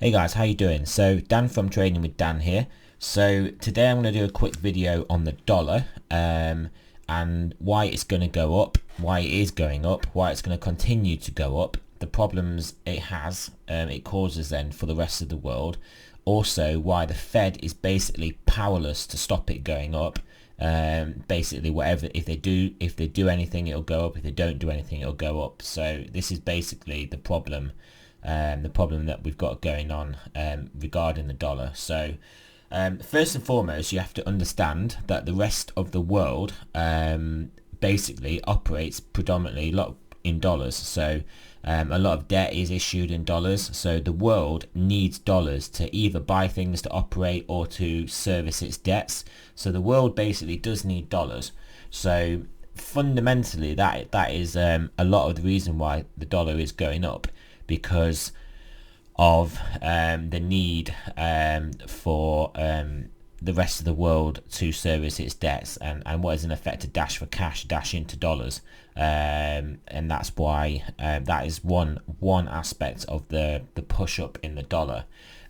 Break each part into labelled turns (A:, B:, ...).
A: Hey guys, how you doing? So Dan from Trading with Dan here. So today I'm going to do a quick video on the dollar and why it's going to go up, why it is going up, why it's going to continue to go up, the problems it causes then for the rest of the world, also why the Fed is basically powerless to stop it going up. Basically whatever, if they do anything it'll go up, if they don't do anything it'll go up. So this is basically the problem that we've got going on regarding the dollar. So first and foremost, you have to understand that the rest of the world basically operates predominantly a lot in dollars. So a lot of debt is issued in dollars. So the world needs dollars to either buy things to operate or to service its debts. So the world basically does need dollars. So fundamentally, that is a lot of the reason why the dollar is going up, because of the need for the rest of the world to service its debts, and what is in effect a dash for cash, dash into dollars, and that's why that is one aspect of the push up in the dollar.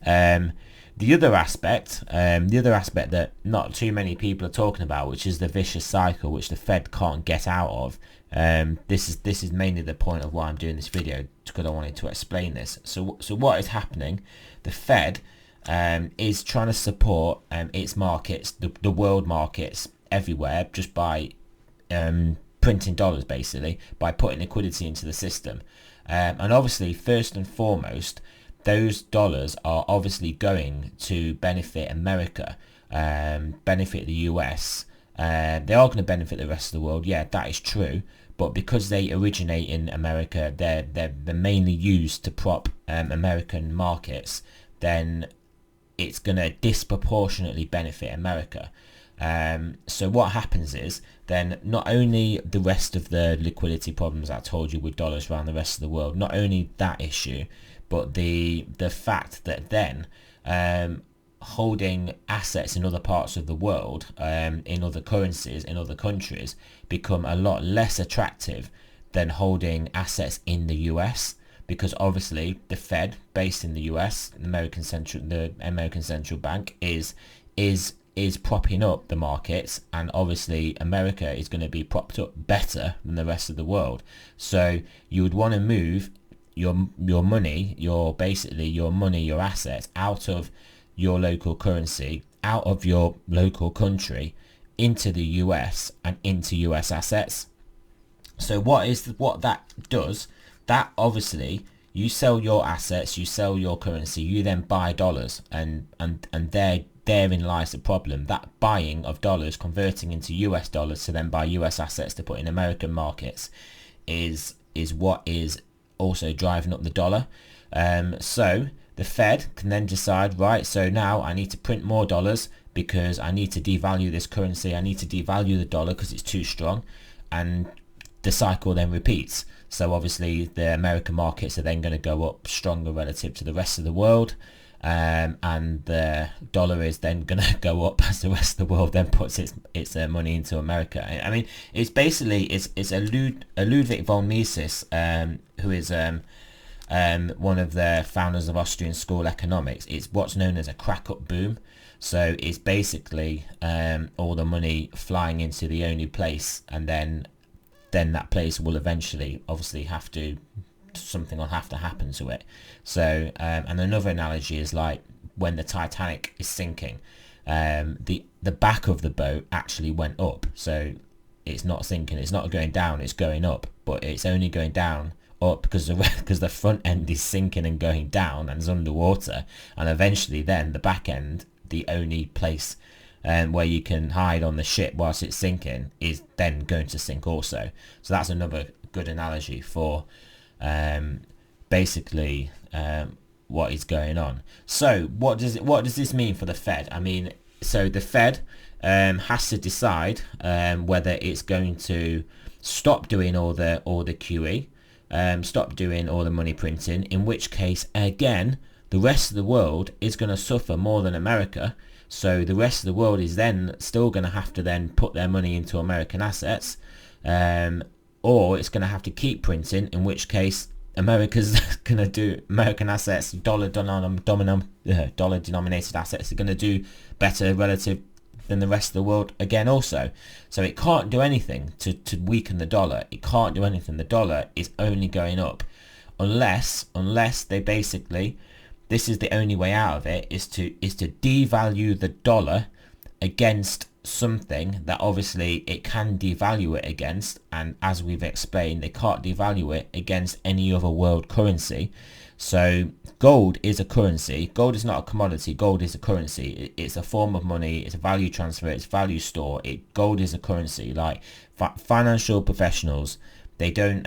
A: The other aspect that not too many people are talking about, which is the vicious cycle which the Fed can't get out of. This is mainly the point of why I'm doing this video, because I wanted to explain this. So what is happening? The Fed is trying to support its markets, the world markets everywhere, just by printing dollars, basically by putting liquidity into the system. And obviously, first and foremost, those dollars are obviously going to benefit America, benefit the US. They are going to benefit the rest of the world. Yeah, that is true. But because they originate in America, they're mainly used to prop American markets. Then it's going to disproportionately benefit America. So what happens is then not only the rest of the liquidity problems I told you with dollars around the rest of the world, not only that issue, but the fact that then holding assets in other parts of the world, in other currencies, in other countries, become a lot less attractive than holding assets in the US, because obviously the Fed, based in the US, the American Central Bank, is propping up the markets, and obviously America is going to be propped up better than the rest of the world. So you would want to move your money, your assets out of your local currency, out of your local country, into the US and into US assets. So what that does, that obviously you sell your assets, you sell your currency, you then buy dollars, and therein lies the problem. That buying of dollars, converting into US dollars to then buy US assets to put in American markets, is what is also driving up the dollar. So the Fed can then decide, right, so now I need to print more dollars because I need to devalue this currency, I need to devalue the dollar because it's too strong, and the cycle then repeats. So obviously the American markets are then going to go up stronger relative to the rest of the world, and the dollar is then going to go up as the rest of the world then puts its money into America. I mean, it's basically it's a Ludwig von Mises, who is one of the founders of Austrian school economics. It's what's known as a crack-up boom. So it's basically all the money flying into the only place, and then that place will eventually obviously something will have to happen to it. So and another analogy is like when the Titanic is sinking, the back of the boat actually went up. So it's not sinking, it's not going down, it's going up, but it's only going down up because the front end is sinking and going down and is underwater, and eventually then the back end, the only place where you can hide on the ship whilst it's sinking, is then going to sink also. So that's another good analogy for basically what is going on. So what does this mean for the Fed? I mean, so the Fed has to decide whether it's going to stop doing all the QE, stop doing all the money printing, in which case again the rest of the world is going to suffer more than America. So the rest of the world is then still going to have to then put their money into American assets, or it's going to have to keep printing, in which case America's gonna do, American assets, dollar denominated assets are gonna do better relative than the rest of the world again also. So it can't do anything to weaken the dollar. It can't do anything. The dollar is only going up unless they basically, this is the only way out of it, is to devalue the dollar against something that obviously it can devalue it against, and as we've explained, they can't devalue it against any other world currency. So gold is a currency. Gold is not a commodity. Gold is a currency. It's a form of money. It's a value transfer. It's value store. Gold is a currency. Like financial professionals, they don't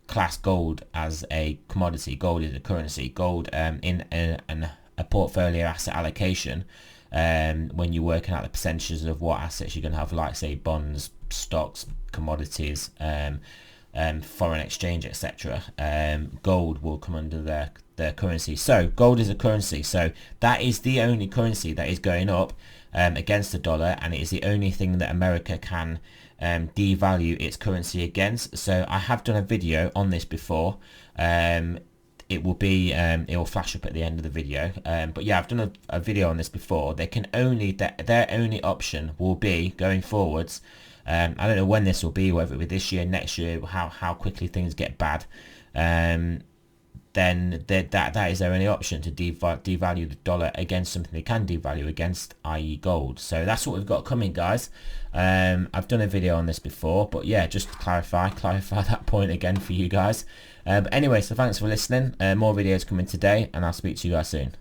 A: class gold as a commodity. Gold is a currency. Gold in a portfolio asset allocation, when you're working out the percentages of what assets you're going to have, like say bonds, stocks, commodities, foreign exchange, etc., gold will come under their currency. So gold is a currency. So that is the only currency that is going up against the dollar, and it is the only thing that America can devalue its currency against. So I have done a video on this before. It will be it will flash up at the end of the video, but yeah, I've done a video on this before. They can only, their only option will be going forwards, I don't know when this will be, whether it be this year, next year, how quickly things get bad, then that is their only option, to devalue the dollar against something they can devalue against, i.e. gold. So that's what we've got coming, guys. I've done a video on this before, but yeah, just to clarify that point again for you guys. But anyway, so thanks for listening. More videos coming today, and I'll speak to you guys soon.